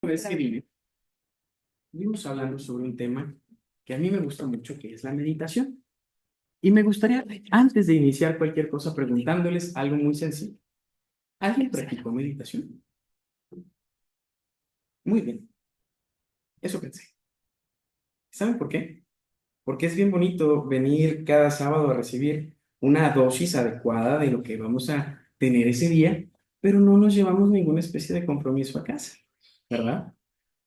vez que vimos hablando sobre un tema que a mí me gusta mucho, que es la meditación. Y me gustaría, antes de iniciar cualquier cosa, preguntándoles algo muy sencillo. ¿Alguien practicó meditación? Muy bien, eso pensé. ¿Saben por qué? Porque es bien bonito venir cada sábado a recibir una dosis adecuada de lo que vamos a tener ese día, pero no nos llevamos ninguna especie de compromiso a casa, ¿verdad?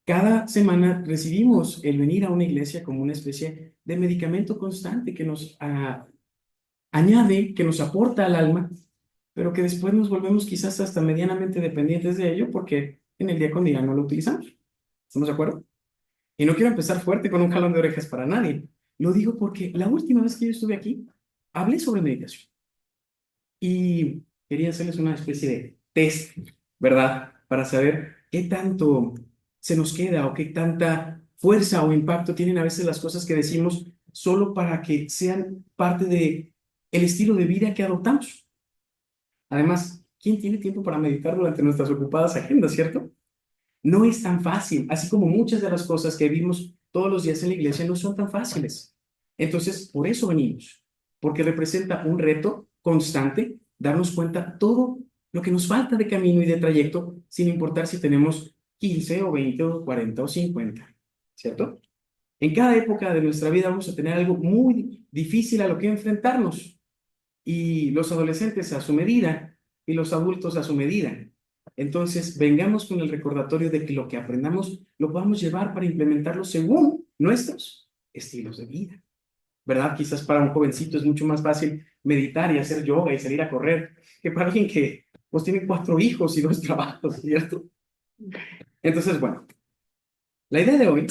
Cada semana recibimos el venir a una iglesia como una especie de medicamento constante que nos añade, que nos aporta al alma, pero que después nos volvemos quizás hasta medianamente dependientes de ello porque en el día con día no lo utilizamos. ¿Estamos de acuerdo? Y no quiero empezar fuerte con un jalón de orejas para nadie. Lo digo porque la última vez que yo estuve aquí, hablé sobre meditación y quería hacerles una especie de test, ¿verdad? Para saber qué tanto se nos queda o qué tanta fuerza o impacto tienen a veces las cosas que decimos solo para que sean parte de el estilo de vida que adoptamos. Además, ¿quién tiene tiempo para meditar durante nuestras ocupadas agendas, cierto? No es tan fácil, así como muchas de las cosas que vivimos todos los días en la iglesia no son tan fáciles. Entonces, por eso venimos, porque representa un reto constante darnos cuenta todo lo que nos falta de camino y de trayecto, sin importar si tenemos 15 o 20 o 40 o 50, ¿cierto? En cada época de nuestra vida vamos a tener algo muy difícil a lo que enfrentarnos y los adolescentes a su medida y los adultos a su medida. Entonces, vengamos con el recordatorio de que lo que aprendamos lo podamos llevar para implementarlo según nuestros estilos de vida, ¿verdad? Quizás para un jovencito es mucho más fácil meditar y hacer yoga y salir a correr que para alguien que pues tiene 4 hijos y 2 trabajos, ¿cierto? Entonces, bueno, la idea de hoy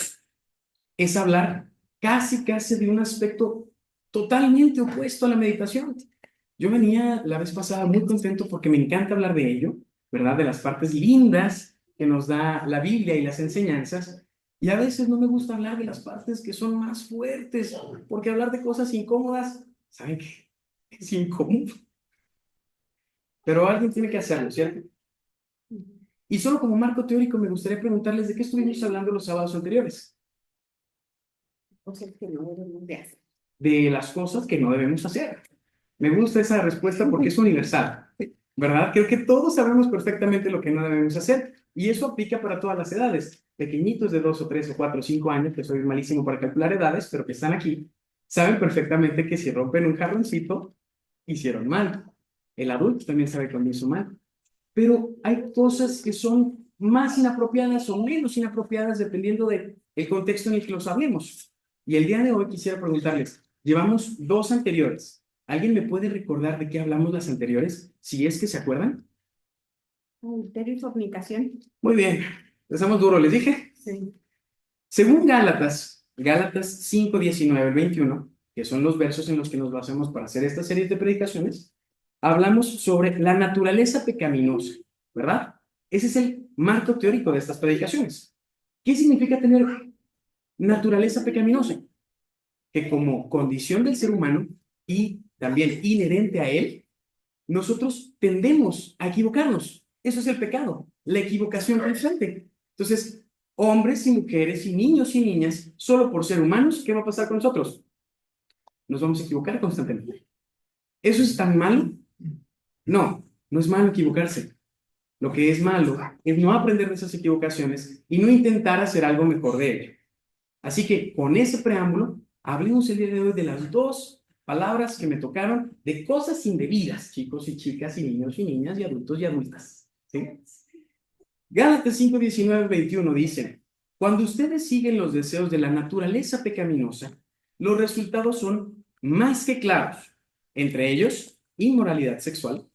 es hablar casi de un aspecto totalmente opuesto a la meditación. Yo venía la vez pasada muy contento porque me encanta hablar de ello, ¿verdad? De las partes lindas que nos da la Biblia y las enseñanzas. Y a veces no me gusta hablar de las partes que son más fuertes, porque hablar de cosas incómodas, ¿saben qué? Es incómodo. Pero alguien tiene que hacerlo, ¿cierto? Y solo como marco teórico me gustaría preguntarles de qué estuvimos hablando los sábados anteriores. Cosas que no debemos de hacer. De las cosas que no debemos hacer. Me gusta esa respuesta porque es universal, ¿verdad? Creo que todos sabemos perfectamente lo que no debemos hacer y eso aplica para todas las edades. Pequeñitos de 2 o 3 o 4 o 5 años, que soy malísimo para calcular edades, pero que están aquí, saben perfectamente que si rompen un jarroncito, hicieron mal. El adulto también sabe cuando hizo mal. Pero hay cosas que son más inapropiadas o menos inapropiadas dependiendo del contexto en el que los hablemos. Y el día de hoy quisiera preguntarles, llevamos 2 anteriores. ¿Alguien me puede recordar de qué hablamos las anteriores? Si es que se acuerdan. Adulterio y fornicación. Muy bien, empezamos duro, les dije. Sí. Según Gálatas 5, 19, 21, que son los versos en los que nos basamos para hacer esta serie de predicaciones, hablamos sobre la naturaleza pecaminosa, ¿verdad? Ese es el marco teórico de estas predicaciones. ¿Qué significa tener naturaleza pecaminosa? Que como condición del ser humano y también inherente a él, nosotros tendemos a equivocarnos. Eso es el pecado, la equivocación constante. Entonces, hombres y mujeres y niños y niñas, solo por ser humanos, ¿qué va a pasar con nosotros? Nos vamos a equivocar constantemente. ¿Eso es tan malo? No, no es malo equivocarse. Lo que es malo es no aprender de esas equivocaciones y no intentar hacer algo mejor de ello. Así que con ese preámbulo, hablemos el día de hoy de las 2 palabras que me tocaron de cosas indebidas, chicos y chicas y niños y niñas y adultos y adultas. ¿Sí? Gálatas 5, 19, 21 dice, cuando ustedes siguen los deseos de la naturaleza pecaminosa, los resultados son más que claros, entre ellos inmoralidad sexual,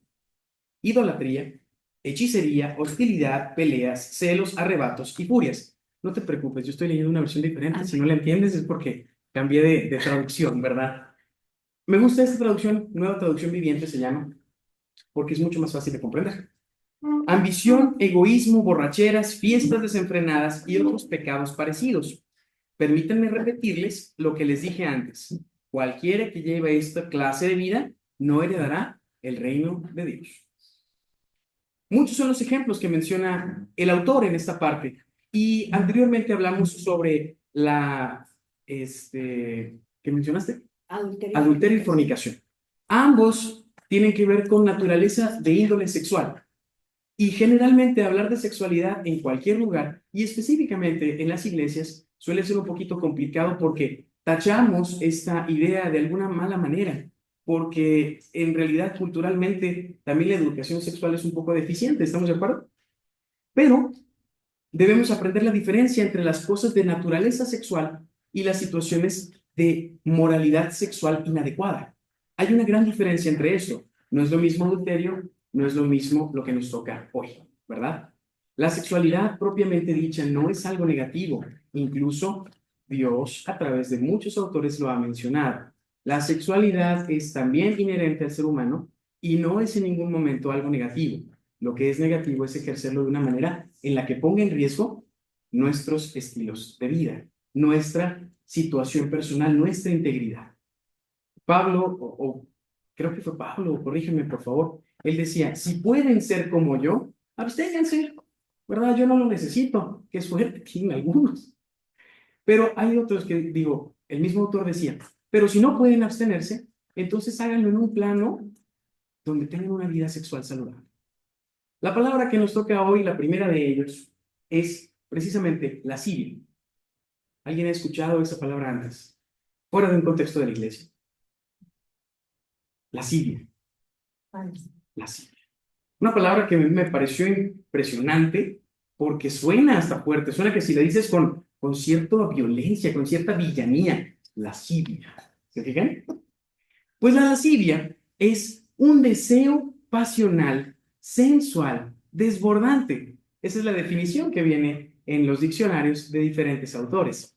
idolatría, hechicería, hostilidad, peleas, celos, arrebatos y furias. No te preocupes, yo estoy leyendo una versión diferente. Si no la entiendes es porque cambié de traducción, ¿verdad? Me gusta esta traducción, nueva traducción viviente se llama, porque es mucho más fácil de comprender. Ambición, egoísmo, borracheras, fiestas desenfrenadas y otros pecados parecidos. Permítanme repetirles lo que les dije antes. Cualquiera que lleve esta clase de vida no heredará el reino de Dios. Muchos son los ejemplos que menciona el autor en esta parte. Y anteriormente hablamos sobre ¿qué mencionaste? Adulterio y Adulterio y fornicación. fornicación. Ambos tienen que ver con naturaleza de índole sexual. Y generalmente hablar de sexualidad en cualquier lugar, y específicamente en las iglesias, suele ser un poquito complicado porque tachamos esta idea de alguna mala manera, porque en realidad culturalmente también la educación sexual es un poco deficiente, ¿estamos de acuerdo? Pero debemos aprender la diferencia entre las cosas de naturaleza sexual y las situaciones de moralidad sexual inadecuada. Hay una gran diferencia entre esto. No es lo mismo adulterio, no es lo mismo lo que nos toca hoy, ¿verdad? La sexualidad propiamente dicha no es algo negativo. Incluso Dios, a través de muchos autores, lo ha mencionado. La sexualidad es también inherente al ser humano y no es en ningún momento algo negativo. Lo que es negativo es ejercerlo de una manera en la que ponga en riesgo nuestros estilos de vida, nuestra situación personal, nuestra integridad. Pablo, creo que fue Pablo, corrígeme por favor, él decía, si pueden ser como yo, absténganse, ¿verdad? Yo no lo necesito, que suerte tienen algunos. Pero hay otros que, digo, el mismo autor decía, pero si no pueden abstenerse, entonces háganlo en un plano donde tengan una vida sexual saludable. La palabra que nos toca hoy, la primera de ellos, es precisamente lascivia. ¿Alguien ha escuchado esa palabra antes? Fuera de un contexto de la iglesia. Lascivia, lascivia. Una palabra que me pareció impresionante porque suena hasta fuerte, suena que si la dices con cierta violencia, con cierta villanía, lascivia. ¿Se fijan? Pues la lascivia es un deseo pasional, sensual, desbordante. Esa es la definición que viene en los diccionarios de diferentes autores.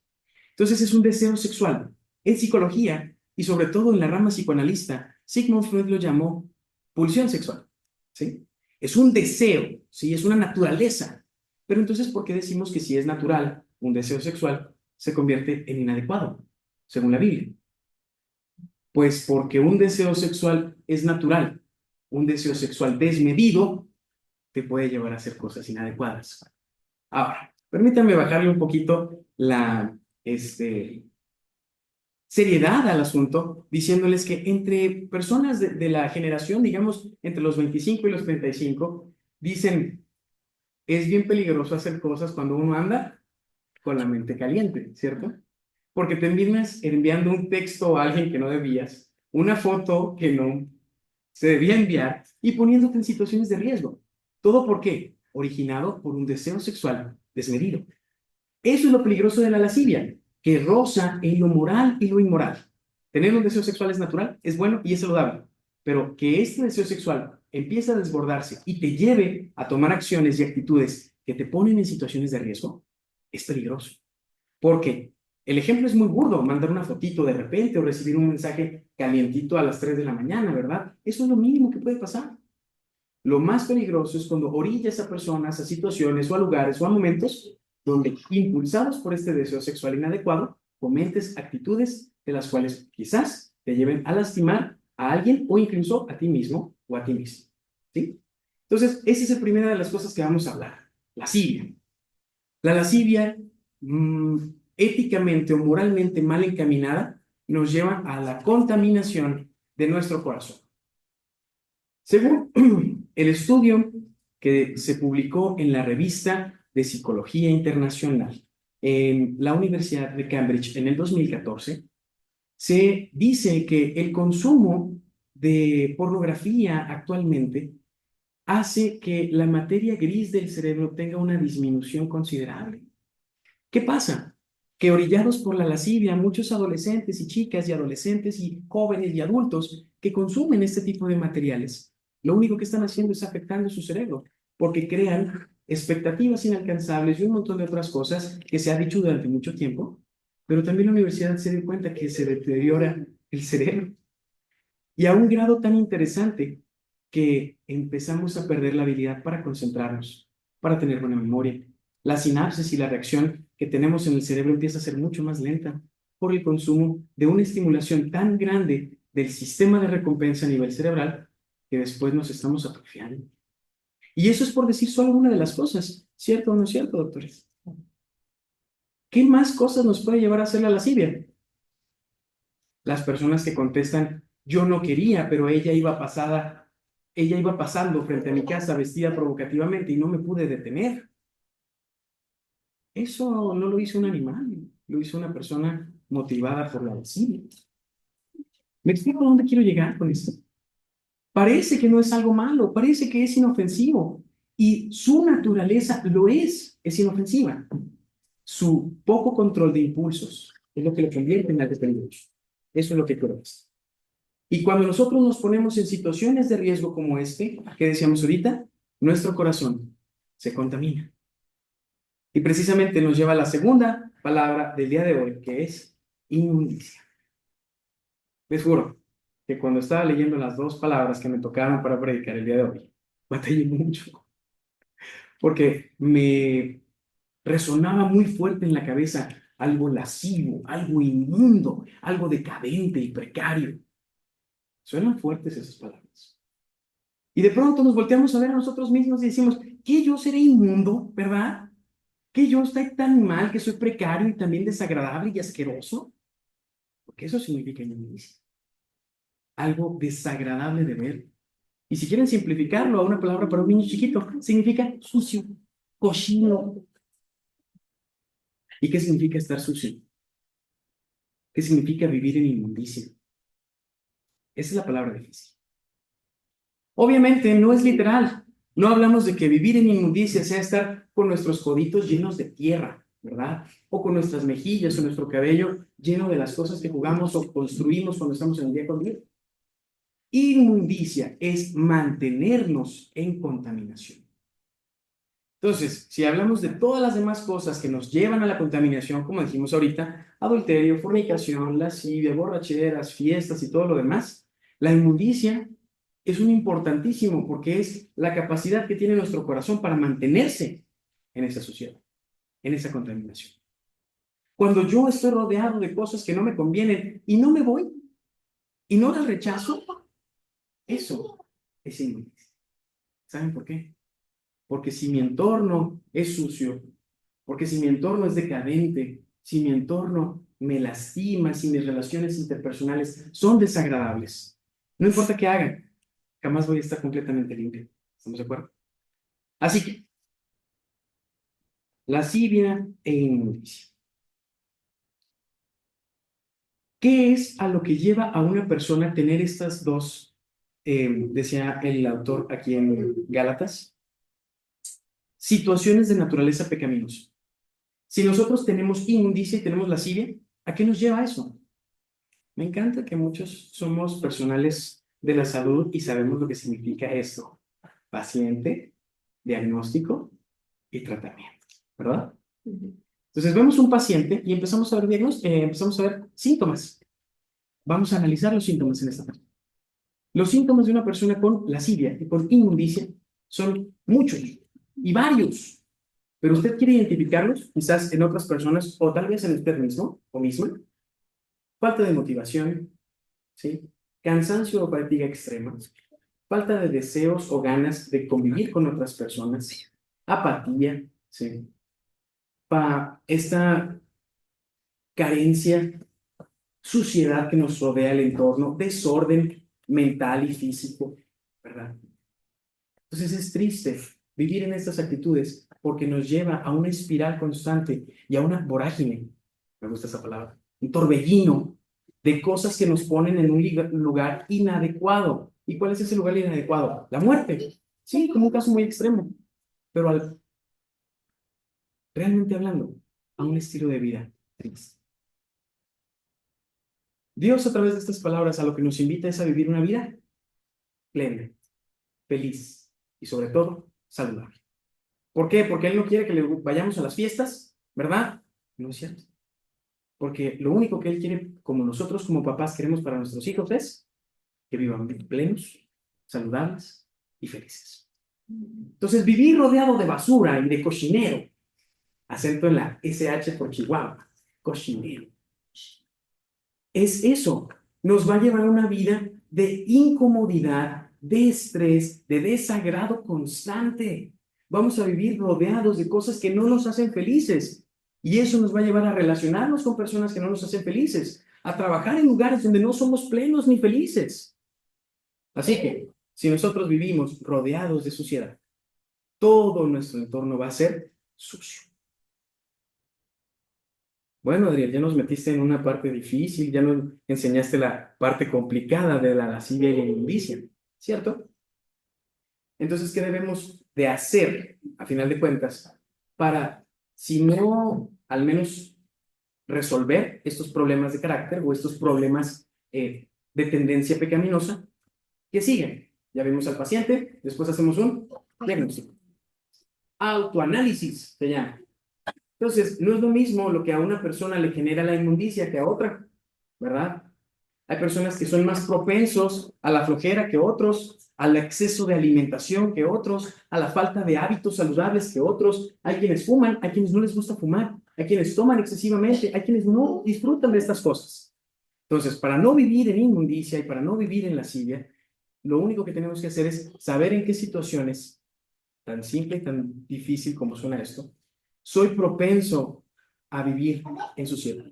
Entonces es un deseo sexual. En psicología y sobre todo en la rama psicoanalista, Sigmund Freud lo llamó pulsión sexual. ¿Sí? Es un deseo, ¿sí? Es una naturaleza. Pero entonces, ¿por qué decimos que si es natural un deseo sexual se convierte en inadecuado, según la Biblia? Pues porque un deseo sexual es natural, un deseo sexual desmedido te puede llevar a hacer cosas inadecuadas. Ahora, permítanme bajarle un poquito la seriedad al asunto, diciéndoles que entre personas de la generación, digamos, entre los 25 y los 35, dicen, es bien peligroso hacer cosas cuando uno anda con la mente caliente, ¿cierto? Porque terminas enviando un texto a alguien que no debías, una foto que no se debía enviar y poniéndote en situaciones de riesgo. ¿Todo por qué? Originado por un deseo sexual desmedido. Eso es lo peligroso de la lascivia, que roza en lo moral y lo inmoral. Tener un deseo sexual es natural, es bueno y es saludable, pero que este deseo sexual empiece a desbordarse y te lleve a tomar acciones y actitudes que te ponen en situaciones de riesgo, es peligroso. Porque el ejemplo es muy burdo, mandar una fotito de repente o recibir un mensaje calientito a las 3 de la mañana, ¿verdad? Eso es lo mínimo que puede pasar. Lo más peligroso es cuando orillas a personas, a situaciones o a lugares o a momentos donde, impulsados por este deseo sexual inadecuado, cometes actitudes de las cuales quizás te lleven a lastimar a alguien o incluso a ti mismo o a ti mismo. ¿Sí? Entonces, esa es la primera de las cosas que vamos a hablar, lascivia. La lascivia, éticamente o moralmente mal encaminada, nos lleva a la contaminación de nuestro corazón. Según el estudio que se publicó en la revista de Psicología Internacional en la Universidad de Cambridge en el 2014, se dice que el consumo de pornografía actualmente hace que la materia gris del cerebro tenga una disminución considerable. ¿Qué pasa? Que orillados por la lascivia, muchos adolescentes y chicas y adolescentes y jóvenes y adultos que consumen este tipo de materiales, lo único que están haciendo es afectando su cerebro, porque crean expectativas inalcanzables y un montón de otras cosas que se ha dicho durante mucho tiempo, pero también la universidad se dio cuenta que se deteriora el cerebro y a un grado tan interesante que empezamos a perder la habilidad para concentrarnos, para tener buena memoria. La sinapsis y la reacción que tenemos en el cerebro empieza a ser mucho más lenta por el consumo de una estimulación tan grande del sistema de recompensa a nivel cerebral que después nos estamos atrofiando. Y eso es por decir solo una de las cosas. ¿Cierto o no es cierto, doctores? ¿Qué más cosas nos puede llevar a hacer la lascivia? Las personas que contestan, yo no quería, pero ella iba pasando frente a mi casa vestida provocativamente y no me pude detener. Eso no lo hizo un animal, lo hizo una persona motivada por la lascivia. ¿Me explico a dónde quiero llegar con esto? Parece que no es algo malo, parece que es inofensivo. Y su naturaleza lo es inofensiva. Su poco control de impulsos es lo que lo convierte en algo peligroso. Eso es lo que quiero decir. Y cuando nosotros nos ponemos en situaciones de riesgo como este, que decíamos ahorita, nuestro corazón se contamina. Y precisamente nos lleva a la segunda palabra del día de hoy, que es inmundicia. Les juro que cuando estaba leyendo las dos palabras que me tocaron para predicar el día de hoy, batallé mucho, porque me resonaba muy fuerte en la cabeza algo lascivo, algo inmundo, algo decadente y precario. Suenan fuertes esas palabras. Y de pronto nos volteamos a ver a nosotros mismos y decimos, ¿que yo seré inmundo, verdad? ¿Que yo estoy tan mal, que soy precario y también desagradable y asqueroso? Porque eso significa inmundicia. Algo desagradable de ver. Y si quieren simplificarlo a una palabra para un niño chiquito, significa sucio, cochino. ¿Y qué significa estar sucio? ¿Qué significa vivir en inmundicia? Esa es la palabra difícil. Obviamente no es literal. No hablamos de que vivir en inmundicia sea estar con nuestros coditos llenos de tierra, ¿verdad? O con nuestras mejillas o nuestro cabello lleno de las cosas que jugamos o construimos cuando estamos en el día con día. Inmundicia es mantenernos en contaminación. Entonces, si hablamos de todas las demás cosas que nos llevan a la contaminación, como dijimos ahorita, adulterio, fornicación, lascivia, borracheras, fiestas y todo lo demás, la inmundicia es un importantísimo porque es la capacidad que tiene nuestro corazón para mantenerse en esa suciedad, en esa contaminación. Cuando yo estoy rodeado de cosas que no me convienen y no me voy y no las rechazo, eso es inmundicia. ¿Saben por qué? Porque si mi entorno es sucio, porque si mi entorno es decadente, si mi entorno me lastima, si mis relaciones interpersonales son desagradables, no importa qué hagan, jamás voy a estar completamente limpio. ¿Estamos de acuerdo? Así que, lascivia e inmundicia. ¿Qué es a lo que lleva a una persona a tener estas dos, decía el autor aquí en Gálatas, situaciones de naturaleza pecaminosa? Si nosotros tenemos inmundicia y tenemos lascivia, ¿a qué nos lleva eso? Me encanta que muchos somos personales de la salud y sabemos lo que significa esto. Paciente, diagnóstico y tratamiento, ¿verdad? Entonces vemos un paciente y empezamos a ver empezamos a ver síntomas. Vamos a analizar los síntomas en esta parte. Los síntomas de una persona con lascivia y con inmundicia son muchos y varios, pero usted quiere identificarlos, quizás en otras personas o tal vez en usted mismo o misma. Falta de motivación, ¿sí? Cansancio o fatiga extrema, falta de deseos o ganas de convivir con otras personas, apatía, ¿sí? Esta carencia, suciedad que nos rodea el entorno, desorden mental y físico, ¿verdad? Entonces es triste vivir en estas actitudes porque nos lleva a una espiral constante y a una vorágine, me gusta esa palabra, un torbellino de cosas que nos ponen en un lugar inadecuado. ¿Y cuál es ese lugar inadecuado? La muerte. Sí, como un caso muy extremo, pero realmente hablando, a un estilo de vida triste. Dios a través de estas palabras a lo que nos invita es a vivir una vida plena, feliz y sobre todo saludable. ¿Por qué? Porque Él no quiere que le vayamos a las fiestas, ¿verdad? No es cierto. Porque lo único que Él quiere, como nosotros como papás queremos para nuestros hijos, es que vivan plenos, saludables y felices. Entonces, vivir rodeado de basura y de cochinero, acento en la SH por Chihuahua, cochinero, es eso. Nos va a llevar a una vida de incomodidad, de estrés, de desagrado constante. Vamos a vivir rodeados de cosas que no nos hacen felices. Y eso nos va a llevar a relacionarnos con personas que no nos hacen felices, a trabajar en lugares donde no somos plenos ni felices. Así que, si nosotros vivimos rodeados de suciedad, todo nuestro entorno va a ser sucio. Bueno, Adriel, ya nos metiste en una parte difícil, ya nos enseñaste la parte complicada de la lascivia y la inmundicia, ¿cierto? Entonces, ¿qué debemos de hacer, a final de cuentas, para, si no, al menos resolver estos problemas de carácter o estos problemas de tendencia pecaminosa que siguen? Ya vimos al paciente, después hacemos un diagnóstico. Autoanálisis se llama. Entonces, no es lo mismo lo que a una persona le genera la inmundicia que a otra, ¿verdad? Hay personas que son más propensos a la flojera que otros, al exceso de alimentación que otros, a la falta de hábitos saludables que otros. Hay quienes fuman, hay quienes no les gusta fumar, hay quienes toman excesivamente, hay quienes no disfrutan de estas cosas. Entonces, para no vivir en inmundicia y para no vivir en lascivia, lo único que tenemos que hacer es saber en qué situaciones, tan simple y tan difícil como suena esto, soy propenso a vivir en suciedad.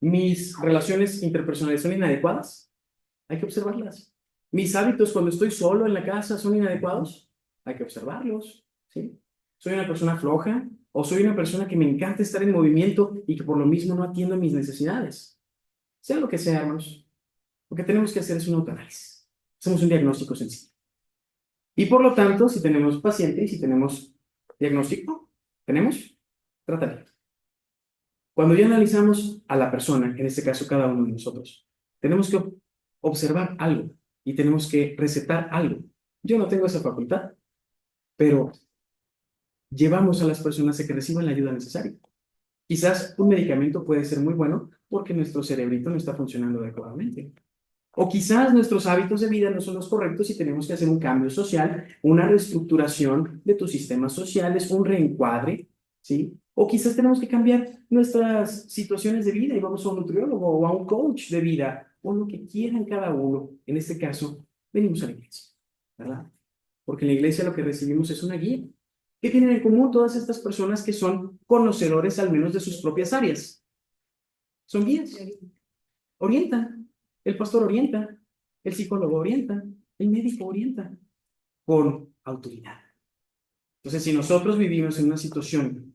Mis relaciones interpersonales son inadecuadas, hay que observarlas. Mis hábitos cuando estoy solo en la casa son inadecuados, hay que observarlos, ¿sí? Soy una persona floja o soy una persona que me encanta estar en movimiento y que por lo mismo no atiendo mis necesidades. Sea lo que sea, hermanos, lo que tenemos que hacer es un autoanálisis. Hacemos un diagnóstico sencillo. Y por lo tanto, si tenemos paciente y si tenemos diagnóstico, tenemos tratamiento. Cuando ya analizamos a la persona, en este caso cada uno de nosotros, tenemos que observar algo y tenemos que recetar algo. Yo no tengo esa facultad, pero llevamos a las personas a que reciban la ayuda necesaria. Quizás un medicamento puede ser muy bueno porque nuestro cerebrito no está funcionando adecuadamente. O quizás nuestros hábitos de vida no son los correctos y tenemos que hacer un cambio social, una reestructuración de tus sistemas sociales, un reencuadre, ¿sí? O quizás tenemos que cambiar nuestras situaciones de vida y vamos a un nutriólogo o a un coach de vida, o lo que quieran cada uno. En este caso, venimos a la iglesia, ¿verdad? Porque en la iglesia lo que recibimos es una guía. ¿Qué tienen en común todas estas personas que son conocedores al menos de sus propias áreas? Son guías, orientan. El pastor orienta, el psicólogo orienta, el médico orienta con autoridad. Entonces, si nosotros vivimos en una situación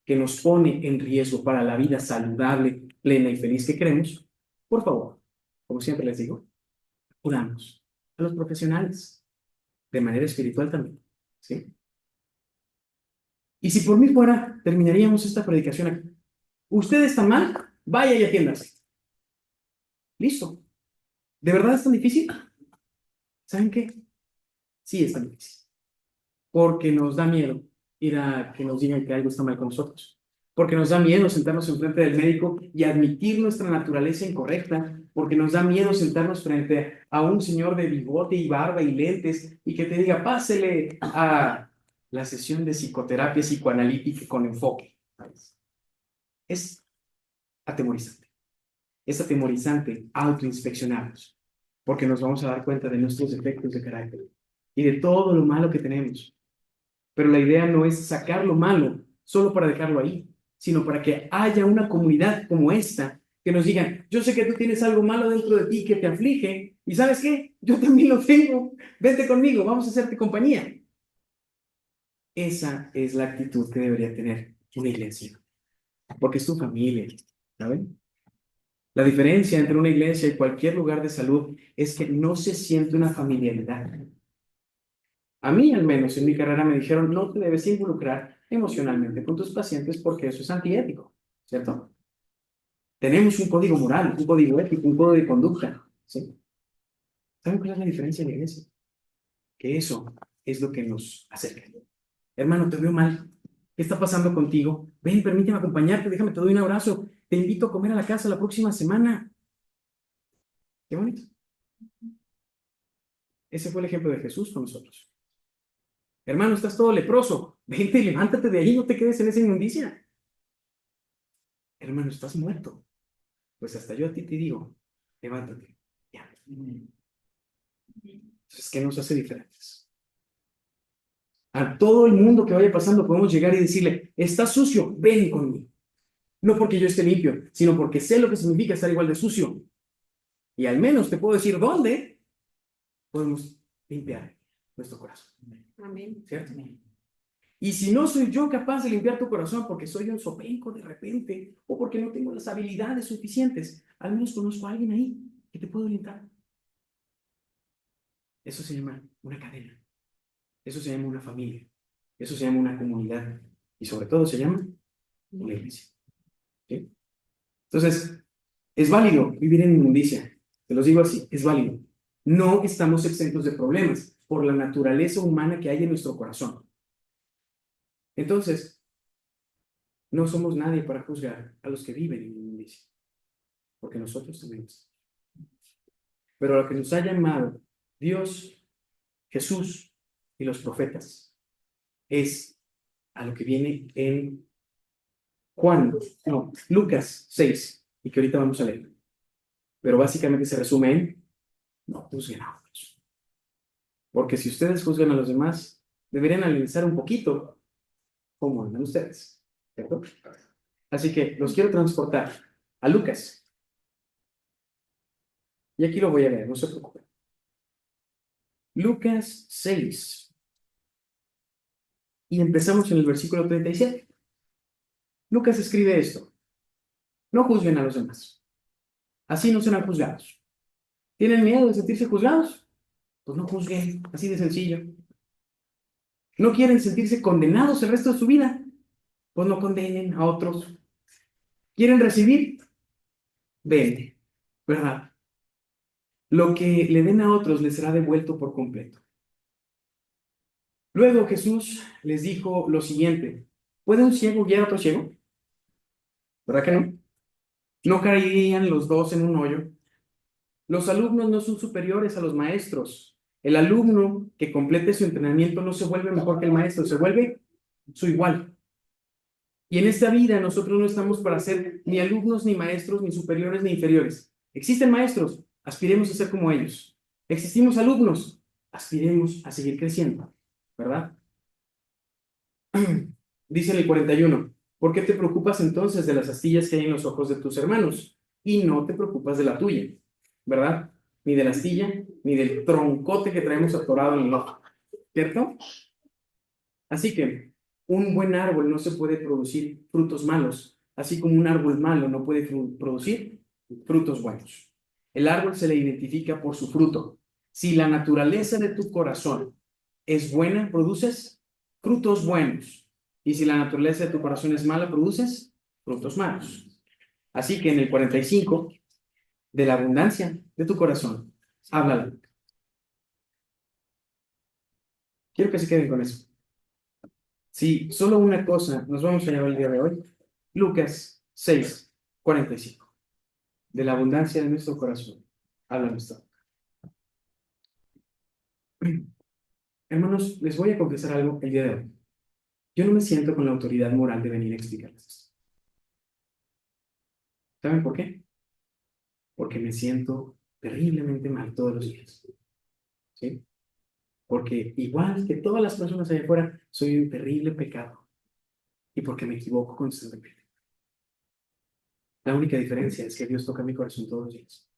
que nos pone en riesgo para la vida saludable, plena y feliz que queremos, por favor, como siempre les digo, acudamos a los profesionales, de manera espiritual también, ¿sí? Y si por mí fuera, terminaríamos esta predicación aquí. Usted está mal, vaya y atiéndase. Listo. ¿De verdad es tan difícil? ¿Saben qué? Sí, es tan difícil. Porque nos da miedo ir a que nos digan que algo está mal con nosotros. Porque nos da miedo sentarnos enfrente del médico y admitir nuestra naturaleza incorrecta. Porque nos da miedo sentarnos frente a un señor de bigote y barba y lentes y que te diga, pásele a la sesión de psicoterapia psicoanalítica con enfoque. ¿Sabes? Es atemorizante. Es atemorizante autoinspeccionarnos. Porque nos vamos a dar cuenta de nuestros defectos de carácter y de todo lo malo que tenemos. Pero la idea no es sacar lo malo solo para dejarlo ahí, sino para que haya una comunidad como esta que nos digan, yo sé que tú tienes algo malo dentro de ti que te aflige, y ¿sabes qué? Yo también lo tengo, vente conmigo, vamos a hacerte compañía. Esa es la actitud que debería tener una iglesia, porque es tu familia, ¿saben? La diferencia entre una iglesia y cualquier lugar de salud es que no se siente una familiaridad. A mí, al menos en mi carrera, me dijeron, no te debes involucrar emocionalmente con tus pacientes porque eso es antiético, ¿cierto? Tenemos un código moral, un código ético, un código de conducta, ¿sí? ¿Saben cuál es la diferencia en la iglesia? Que eso es lo que nos acerca. Hermano, te veo mal. ¿Qué está pasando contigo? Ven, permíteme acompañarte, déjame, te doy un abrazo. Te invito a comer a la casa la próxima semana. Qué bonito. Ese fue el ejemplo de Jesús con nosotros. Hermano, estás todo leproso. Vente, levántate de ahí, no te quedes en esa inmundicia. Hermano, estás muerto. Pues hasta yo a ti te digo, levántate. Ya. Entonces, ¿qué nos hace diferentes? A todo el mundo que vaya pasando podemos llegar y decirle, está sucio, ven conmigo. No porque yo esté limpio, sino porque sé lo que significa estar igual de sucio. Y al menos te puedo decir dónde podemos limpiar nuestro corazón. Amén. ¿Cierto? Y si no soy yo capaz de limpiar tu corazón porque soy un sopenco de repente o porque no tengo las habilidades suficientes, al menos conozco a alguien ahí que te puedo orientar. Eso se llama una cadena. Eso se llama una familia. Eso se llama una comunidad. Y sobre todo se llama una iglesia. ¿Sí? Entonces, es válido vivir en inmundicia. Te los digo así, es válido. No estamos exentos de problemas por la naturaleza humana que hay en nuestro corazón. Entonces, no somos nadie para juzgar a los que viven en inmundicia, porque nosotros tenemos. Pero a lo que nos ha llamado Dios, Jesús y los profetas es a lo que viene en Lucas 6, y que ahorita vamos a leer. Pero básicamente se resume en no juzguen a otros. Porque si ustedes juzgan a los demás, deberían analizar un poquito cómo andan ustedes. ¿Cierto? Así que los quiero transportar a Lucas. Y aquí lo voy a leer, no se preocupen. Lucas 6. Y empezamos en el versículo 37. Lucas escribe esto. No juzguen a los demás. Así no serán juzgados. ¿Tienen miedo de sentirse juzgados? Pues no juzguen, así de sencillo. ¿No quieren sentirse condenados el resto de su vida? Pues no condenen a otros. ¿Quieren recibir? Ven, ¿verdad? Lo que le den a otros les será devuelto por completo. Luego Jesús les dijo lo siguiente. ¿Puede un ciego guiar a otro ciego? ¿Verdad que no? ¿No caerían los dos en un hoyo? Los alumnos no son superiores a los maestros. El alumno que complete su entrenamiento no se vuelve mejor que el maestro, se vuelve su igual. Y en esta vida nosotros no estamos para ser ni alumnos, ni maestros, ni superiores, ni inferiores. Existen maestros, aspiremos a ser como ellos. Existimos alumnos, aspiremos a seguir creciendo, ¿verdad? Dice en el 41, ¿por qué te preocupas entonces de las astillas que hay en los ojos de tus hermanos? Y no te preocupas de la tuya, ¿verdad? Ni de la astilla, ni del troncote que traemos atorado en el ojo, ¿cierto? Así que un buen árbol no se puede producir frutos malos, así como un árbol malo no puede producir frutos buenos. El árbol se le identifica por su fruto. Si la naturaleza de tu corazón es buena, produces frutos buenos. Y si la naturaleza de tu corazón es mala, produces frutos malos. Así que en el 45, de la abundancia de tu corazón, háblalo. Quiero que se queden con eso. Si solo una cosa nos vamos a llevar el día de hoy, Lucas 6, 45. De la abundancia de nuestro corazón, habla nuestra boca. Hermanos, les voy a confesar algo el día de hoy. Yo no me siento con la autoridad moral de venir a explicarles esto. ¿Saben por qué? Porque me siento terriblemente mal todos los días. ¿Sí? Porque igual que todas las personas allá afuera, soy un terrible pecado. Y porque me equivoco constantemente. La única diferencia es que Dios toca mi corazón todos los días.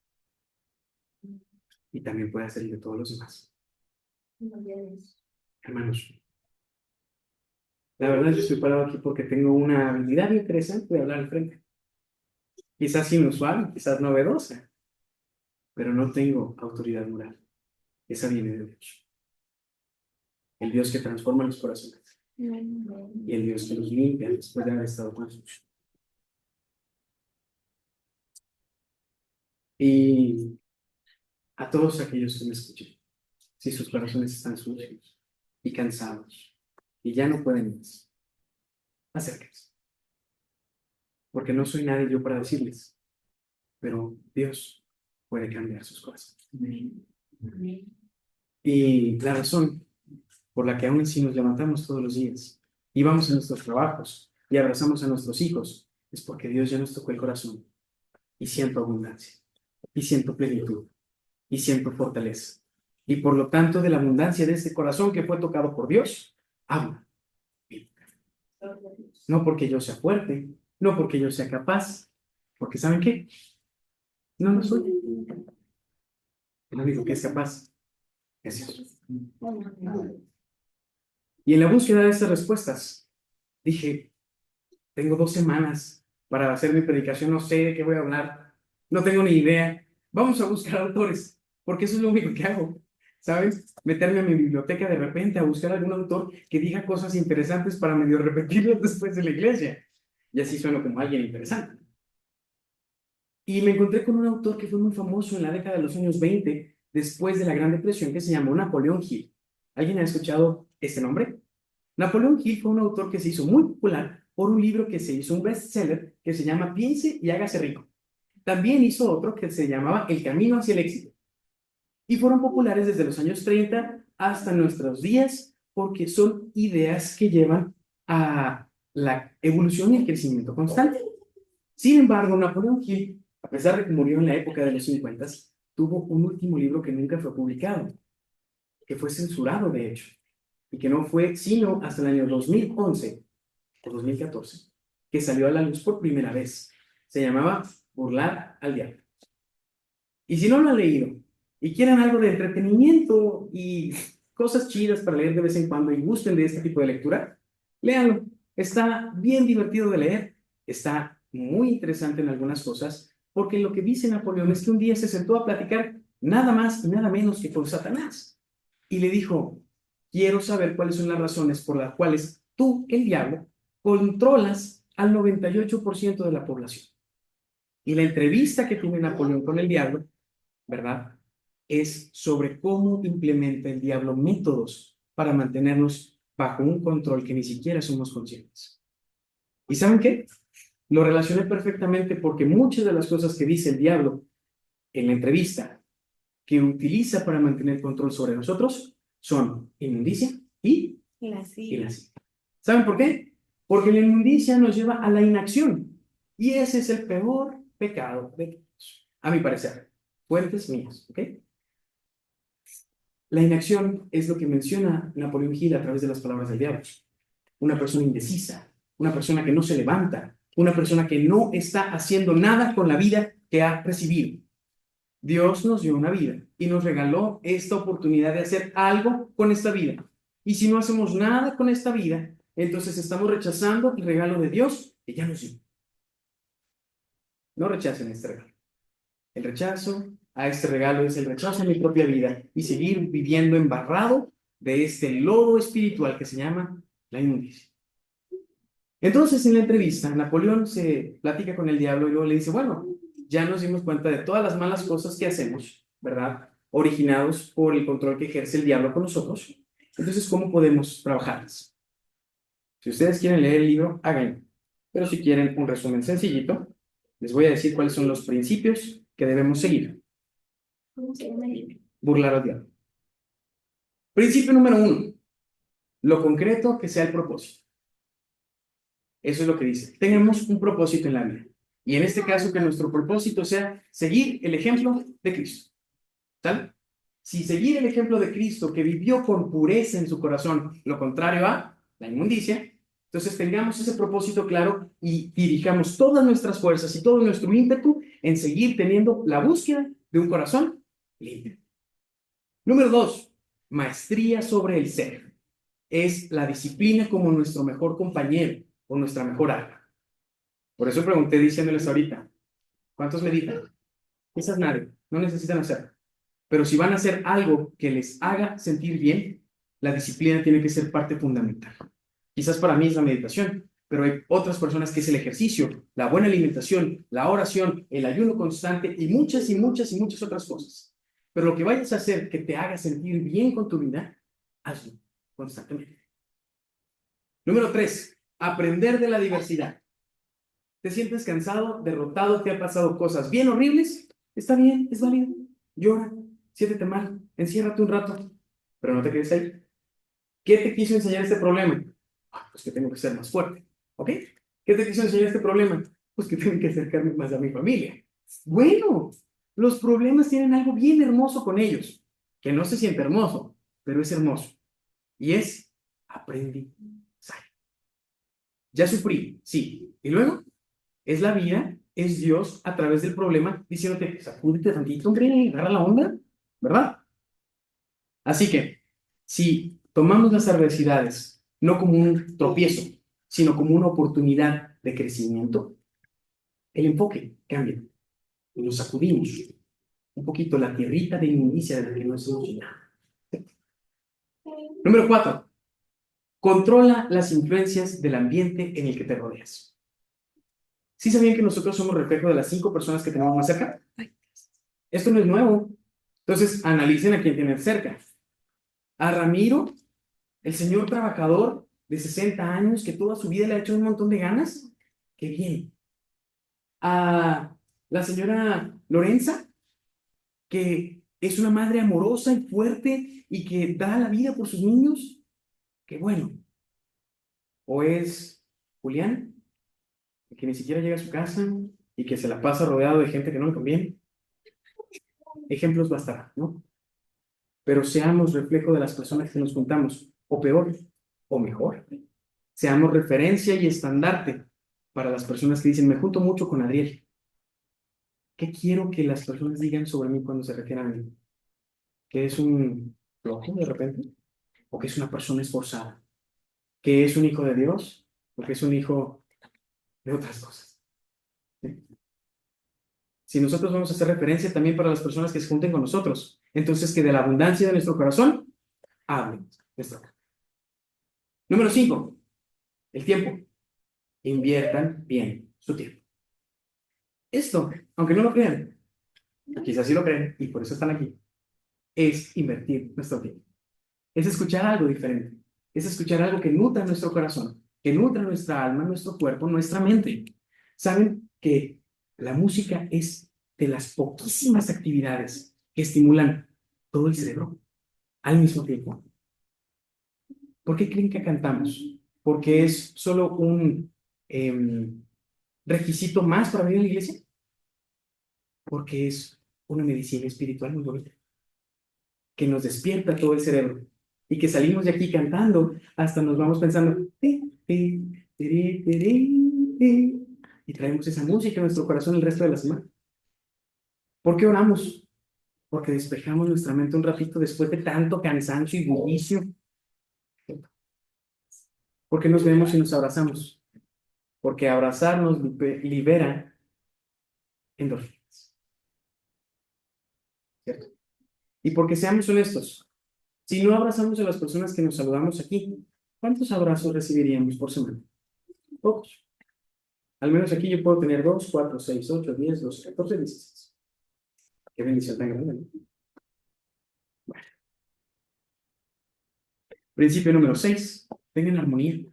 Y también puede hacer el de todos los demás. Hermanos, la verdad es que estoy parado aquí porque tengo una habilidad interesante de hablar al frente. Quizás inusual, quizás novedosa, pero no tengo autoridad moral. Esa viene de Dios. El Dios que transforma los corazones. Y el Dios que los limpia después de haber estado con nosotros. Y a todos aquellos que me escuchen, si sus corazones están sucios y cansados y ya no pueden más, acérquense. Porque no soy nadie yo para decirles, pero Dios puede cambiar sus corazones. Y la razón por la que aún así nos levantamos todos los días y vamos a nuestros trabajos y abrazamos a nuestros hijos es porque Dios ya nos tocó el corazón y siento abundancia y siento plenitud y siento fortaleza. Y por lo tanto, de la abundancia de este corazón que fue tocado por Dios, habla. No porque yo sea fuerte, No porque yo sea capaz, porque ¿saben qué? No lo soy. El único que es capaz es Dios. Y en la búsqueda de estas respuestas, dije, tengo 2 semanas para hacer mi predicación, no sé de qué voy a hablar, no tengo ni idea. Vamos a buscar autores, porque eso es lo único que hago, ¿sabes? Meterme a mi biblioteca de repente a buscar algún autor que diga cosas interesantes para medio repetirlas después de la iglesia. Y así sueno como alguien interesante. Y me encontré con un autor que fue muy famoso en la década de los años 20, después de la Gran Depresión, que se llamó Napoleón Hill. ¿Alguien ha escuchado este nombre? Napoleón Hill fue un autor que se hizo muy popular por un libro que se hizo un bestseller que se llama Piense y hágase rico. También hizo otro que se llamaba El camino hacia el éxito. Y fueron populares desde los años 30 hasta nuestros días porque son ideas que llevan a la evolución y el crecimiento constante. Sin embargo, Napoleón Hill, a pesar de que murió en la época de los 50, tuvo un último libro que nunca fue publicado, que fue censurado de hecho, y que no fue sino hasta el año 2011 o 2014, que salió a la luz por primera vez. Se llamaba Burlar al Diablo. Y si no lo han leído y quieren algo de entretenimiento y cosas chidas para leer de vez en cuando y gusten de este tipo de lectura, léanlo. Está bien divertido de leer, está muy interesante en algunas cosas, porque lo que dice Napoleón es que un día se sentó a platicar nada más y nada menos que con Satanás. Y le dijo, quiero saber cuáles son las razones por las cuales tú, el diablo, controlas al 98% de la población. Y la entrevista que tiene Napoleón con el diablo, ¿verdad? Es sobre cómo implementa el diablo métodos para mantenernos bajo un control que ni siquiera somos conscientes. ¿Y saben qué? Lo relacioné perfectamente porque muchas de las cosas que dice el diablo en la entrevista que utiliza para mantener control sobre nosotros son inmundicia y lascivia. ¿Saben por qué? Porque la inmundicia nos lleva a la inacción. Y ese es el peor pecado de todos, a mi parecer. Fuentes mías, ¿ok? La inacción es lo que menciona Napoleón Hill a través de las palabras del diablo. Una persona indecisa, una persona que no se levanta, una persona que no está haciendo nada con la vida que ha recibido. Dios nos dio una vida y nos regaló esta oportunidad de hacer algo con esta vida. Y si no hacemos nada con esta vida, entonces estamos rechazando el regalo de Dios que ya nos dio. No rechacen este regalo. El rechazo a este regalo es el rechazo a mi propia vida y seguir viviendo embarrado de este lodo espiritual que se llama la inmundicia. Entonces, en la entrevista, Napoleón se platica con el diablo y luego le dice, bueno, ya nos dimos cuenta de todas las malas cosas que hacemos, ¿verdad? Originados por el control que ejerce el diablo con nosotros. Entonces, ¿cómo podemos trabajarlas? Si ustedes quieren leer el libro, háganlo. Pero si quieren un resumen sencillito, les voy a decir cuáles son los principios que debemos seguir. Burlar al diablo. Principio número 1. Lo concreto que sea el propósito. Eso es lo que dice. Tenemos un propósito en la vida. Y en este caso, que nuestro propósito sea seguir el ejemplo de Cristo. ¿Tal? Si seguir el ejemplo de Cristo, que vivió con pureza en su corazón, lo contrario a la inmundicia, entonces tengamos ese propósito claro y dirijamos todas nuestras fuerzas y todo nuestro ímpetu en seguir teniendo la búsqueda de un corazón limpio. Número 2, maestría sobre el ser. Es la disciplina como nuestro mejor compañero o nuestra mejor arma. Por eso pregunté diciéndoles ahorita, ¿cuántos meditan? Quizás nadie, no necesitan hacerlo. Pero si van a hacer algo que les haga sentir bien, la disciplina tiene que ser parte fundamental. Quizás para mí es la meditación, pero hay otras personas que es el ejercicio, la buena alimentación, la oración, el ayuno constante y muchas y muchas y muchas otras cosas. Pero lo que vayas a hacer que te haga sentir bien con tu vida, hazlo constantemente. Número 3, aprender de la diversidad. ¿Te sientes cansado, derrotado, te han pasado cosas bien horribles? Está bien, es válido. Llora, siéntete mal, enciérrate un rato, pero no te quedes ahí. ¿Qué te quiso enseñar este problema? Pues que tengo que ser más fuerte, ¿ok? ¿Qué te quiso enseñar este problema? Pues que tengo que acercarme más a mi familia. Bueno, los problemas tienen algo bien hermoso con ellos, que no se siente hermoso, pero es hermoso. Y es aprendizaje. Ya sufrí, sí. ¿Y luego? Es la vida, es Dios a través del problema diciéndote, sacúdete tantito, hombre, agarra la onda, ¿verdad? Así que, si tomamos las adversidades no como un tropiezo, sino como una oportunidad de crecimiento, el enfoque cambia y nos sacudimos un poquito la tierrita de inmundicia de la que nos hemos llenado. Número 4. Controla las influencias del ambiente en el que te rodeas. ¿Sí sabían que nosotros somos reflejo de las 5 personas que tenemos más cerca? Esto no es nuevo. Entonces, analicen a quién tienen cerca. A Ramiro, el señor trabajador de 60 años que toda su vida le ha hecho un montón de ganas. ¡Qué bien! A la señora Lorenza, que es una madre amorosa y fuerte y que da la vida por sus niños. ¡Qué bueno! O es Julián, que ni siquiera llega a su casa y que se la pasa rodeado de gente que no le conviene. Ejemplos bastarán, ¿no? Pero seamos reflejo de las personas que nos juntamos, o peor, o mejor. Seamos referencia y estandarte para las personas que dicen, me junto mucho con Adriel. ¿Qué quiero que las personas digan sobre mí cuando se refieran a mí? ¿Que es un loco de repente? ¿O que es una persona esforzada? ¿Que es un hijo de Dios? ¿O que es un hijo de otras cosas? ¿Sí? Si nosotros vamos a hacer referencia también para las personas que se junten con nosotros, entonces que de la abundancia de nuestro corazón, hablen. Número 5, el tiempo. Inviertan bien su tiempo. Esto, aunque no lo crean, quizás sí lo creen y por eso están aquí, es invertir nuestro tiempo. Es escuchar algo diferente. Es escuchar algo que nutra nuestro corazón, que nutra nuestra alma, nuestro cuerpo, nuestra mente. Saben que la música es de las poquísimas actividades que estimulan todo el cerebro al mismo tiempo. ¿Por qué creen que cantamos? ¿Porque es solo un requisito más para venir a la iglesia? Porque es una medicina espiritual muy bonita, que nos despierta todo el cerebro y que salimos de aquí cantando, hasta nos vamos pensando, y traemos esa música en nuestro corazón el resto de la semana. ¿Por qué oramos? Porque despejamos nuestra mente un ratito después de tanto cansancio y bullicio. ¿Por qué nos vemos y nos abrazamos? Porque abrazarnos libera endorfinas, ¿cierto? Y porque seamos honestos, si no abrazamos a las personas que nos saludamos aquí, ¿cuántos abrazos recibiríamos por semana? Pocos. Al menos aquí yo puedo tener 2, 4, 6, 8, 10, 12, 14, 16. Qué bendición tan grande, ¿no? Bueno. Principio número 6. Tengan armonía.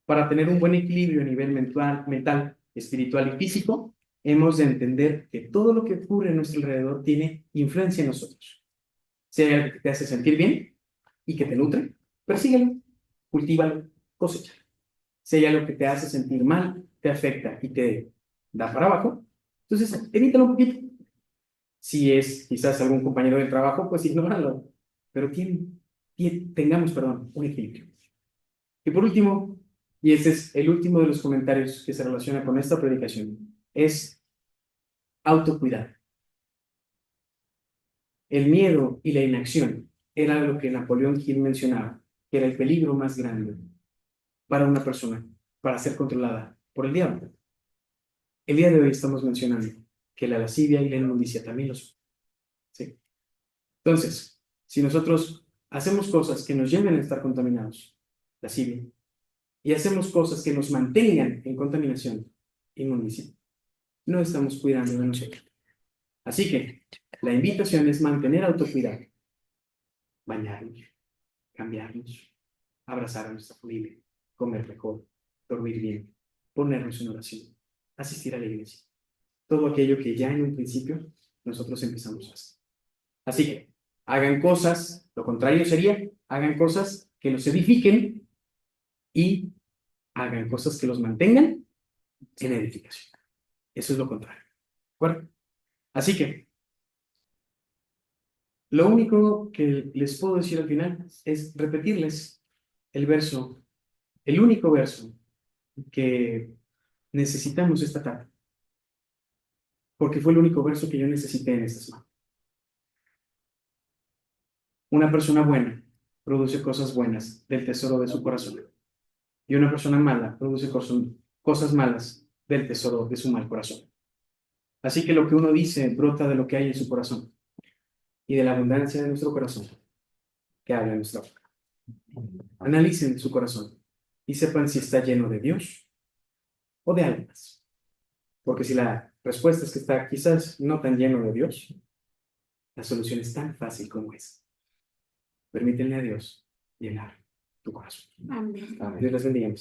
Para tener un buen equilibrio a nivel mental, espiritual y físico, hemos de entender que todo lo que ocurre a nuestro alrededor tiene influencia en nosotros. Si hay algo que te hace sentir bien y que te nutre, persíguelo, cultívalo, cosechalo. Si hay algo que te hace sentir mal, te afecta y te da para abajo, entonces evítalo un poquito. Si es quizás algún compañero del trabajo, pues ignóralo. Pero tengamos, perdón, un equilibrio. Y por último, y este es el último de los comentarios que se relaciona con esta predicación, es autocuidado. El miedo y la inacción era lo que Napoleón Hill mencionaba, que era el peligro más grande para una persona, para ser controlada por el diablo. El día de hoy estamos mencionando que la lascivia y la inmundicia también lo son. ¿Sí? Entonces, si nosotros hacemos cosas que nos lleven a estar contaminados, lascivia, y hacemos cosas que nos mantengan en contaminación, inmundicia, no estamos cuidando de nosotros. Así que la invitación es mantener autocuidado, bañarnos, cambiarnos, abrazar a nuestra familia, comer mejor, dormir bien, ponernos en oración, asistir a la iglesia. Todo aquello que ya en un principio nosotros empezamos a hacer. Así que hagan cosas, lo contrario sería, hagan cosas que los edifiquen y hagan cosas que los mantengan en edificación. Eso es lo contrario. ¿De acuerdo? Así que lo único que les puedo decir al final es repetirles el verso, el único verso que Necesitamos esta tarde, porque fue el único verso que yo necesité en esta semana. Una persona buena produce cosas buenas del tesoro de su corazón, y una persona mala produce cosas malas del tesoro de su mal corazón. Así que lo que uno dice brota de lo que hay en su corazón, y de la abundancia de nuestro corazón, que habla en nuestra boca. Analicen su corazón y sepan si está lleno de Dios o de algo más. Porque si la respuesta es que está quizás no tan lleno de Dios, la solución es tan fácil como es. Permítanle a Dios llenar tu corazón. Amén. Dios les bendiga.